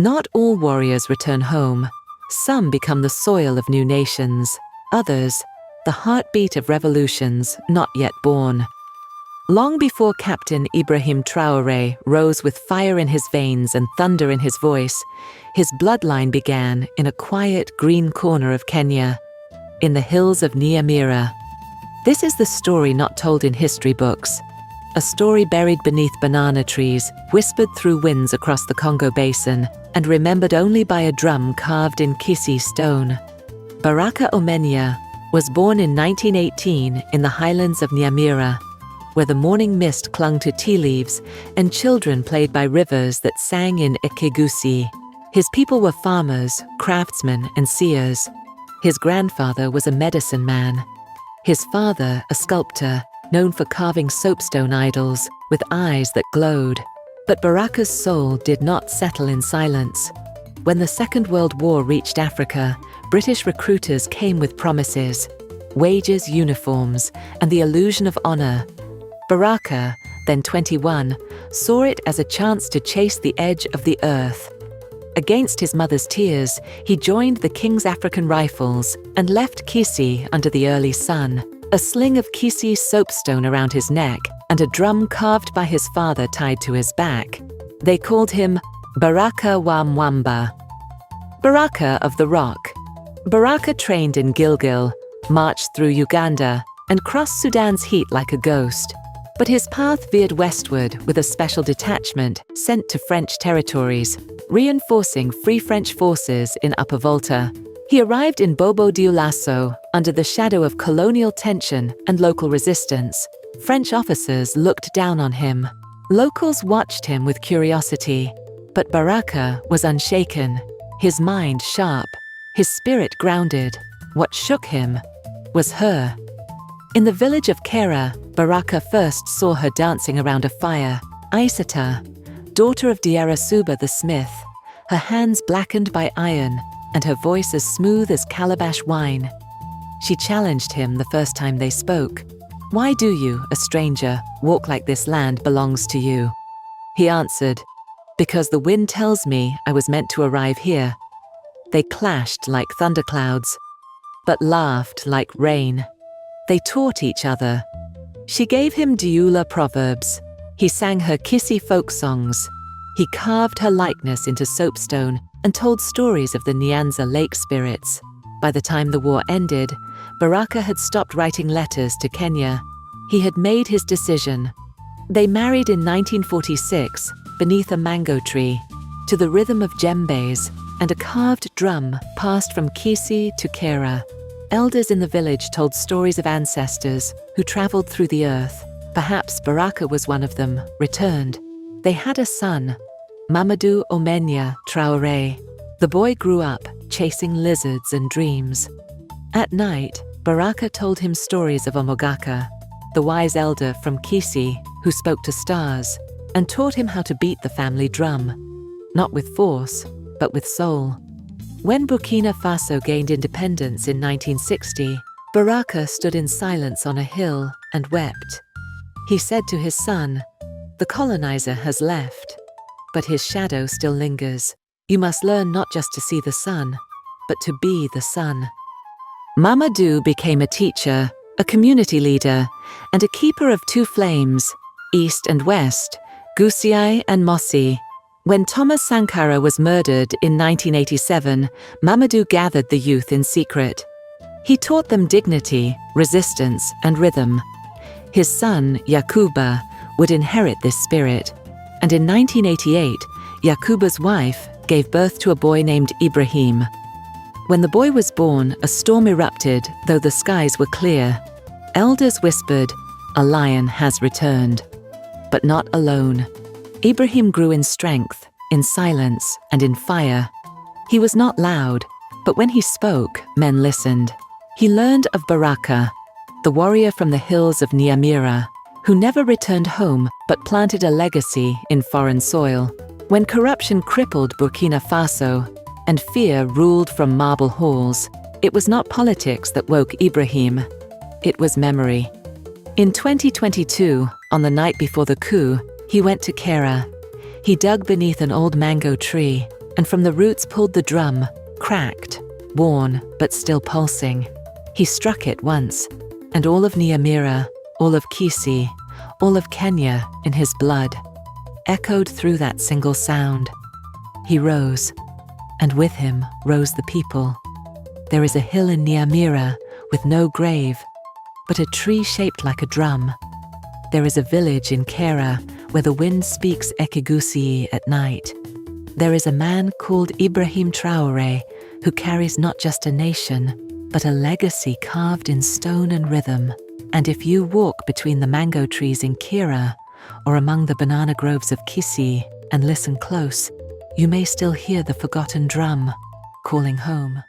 Not all warriors return home. Some become the soil of new nations. Others, the heartbeat of revolutions not yet born. Long before Captain Ibrahim Traoré rose with fire in his veins and thunder in his voice, his bloodline began in a quiet green corner of Kenya, in the hills of Nyamira. This is the story not told in history books, a story buried beneath banana trees, whispered through winds across the Congo Basin, and remembered only by a drum carved in Kisii stone. Baraka Omenya was born in 1918 in the highlands of Nyamira, where the morning mist clung to tea leaves and children played by rivers that sang in Kisii. His people were farmers, craftsmen, and seers. His grandfather was a medicine man. His father, a sculptor, known for carving soapstone idols with eyes that glowed. But Baraka's soul did not settle in silence. When the Second World War reached Africa, British recruiters came with promises, wages, uniforms, and the illusion of honor. Baraka, then 21, saw it as a chance to chase the edge of the earth. Against his mother's tears, he joined the King's African Rifles and left Kisii under the early sun, a sling of Kisii soapstone around his neck and a drum carved by his father tied to his back. They called him Baraka wa Mwamba, Baraka of the Rock. Baraka trained in Gilgil, marched through Uganda, and crossed Sudan's heat like a ghost. But his path veered westward with a special detachment sent to French territories, reinforcing Free French forces in Upper Volta. He arrived in Bobo Dioulasso under the shadow of colonial tension and local resistance. French officers looked down on him. Locals watched him with curiosity. But Baraka was unshaken, his mind sharp, his spirit grounded. What shook him was her. In the village of Kera, Baraka first saw her dancing around a fire. Aissata, daughter of Dierasuba the smith, her hands blackened by iron and her voice as smooth as calabash wine. She challenged him the first time they spoke. "Why do you, a stranger, walk like this land belongs to you?" He answered, "Because the wind tells me I was meant to arrive here." They clashed like thunderclouds, but laughed like rain. They taught each other. She gave him Dioula proverbs. He sang her Kisii folk songs. He carved her likeness into soapstone and told stories of the Nyanza lake spirits. By the time the war ended, Baraka had stopped writing letters to Kenya. He had made his decision. They married in 1946 beneath a mango tree, to the rhythm of djembes and a carved drum passed from Kisii to Kera. Elders in the village told stories of ancestors who traveled through the earth. Perhaps Baraka was one of them, returned. They had a son, Mamadou Omenya Traoré. The boy grew up, chasing lizards and dreams. At night, Baraka told him stories of Omogaka, the wise elder from Kisii who spoke to stars, and taught him how to beat the family drum, not with force, but with soul. When Burkina Faso gained independence in 1960, Baraka stood in silence on a hill and wept. He said to his son, "The colonizer has left, but his shadow still lingers. You must learn not just to see the sun, but to be the sun." Mamadou became a teacher, a community leader, and a keeper of two flames, east and west, Kisii and Mosi. When Thomas Sankara was murdered in 1987, Mamadou gathered the youth in secret. He taught them dignity, resistance, and rhythm. His son, Yakuba, would inherit this spirit. And in 1988, Yakuba's wife gave birth to a boy named Ibrahim. When the boy was born, a storm erupted, though the skies were clear. Elders whispered, "A lion has returned." But not alone. Ibrahim grew in strength, in silence, and in fire. He was not loud, but when he spoke, men listened. He learned of Baraka, the warrior from the hills of Nyamira, who never returned home but planted a legacy in foreign soil. When corruption crippled Burkina Faso and fear ruled from marble halls, it was not politics that woke Ibrahim, it was memory. In 2022, on the night before the coup, he went to Kera. He dug beneath an old mango tree, and from the roots pulled the drum, cracked, worn, but still pulsing. He struck it once, and all of Nyamira, all of Kisii, all of Kenya in his blood, echoed through that single sound. He rose, and with him rose the people. There is a hill in Nyamira with no grave, but a tree shaped like a drum. There is a village in Kera where the wind speaks Ekigusi at night. There is a man called Ibrahim Traoré who carries not just a nation, but a legacy carved in stone and rhythm. And if you walk between the mango trees in Kera or among the banana groves of Kisii and listen close, you may still hear the forgotten drum calling home.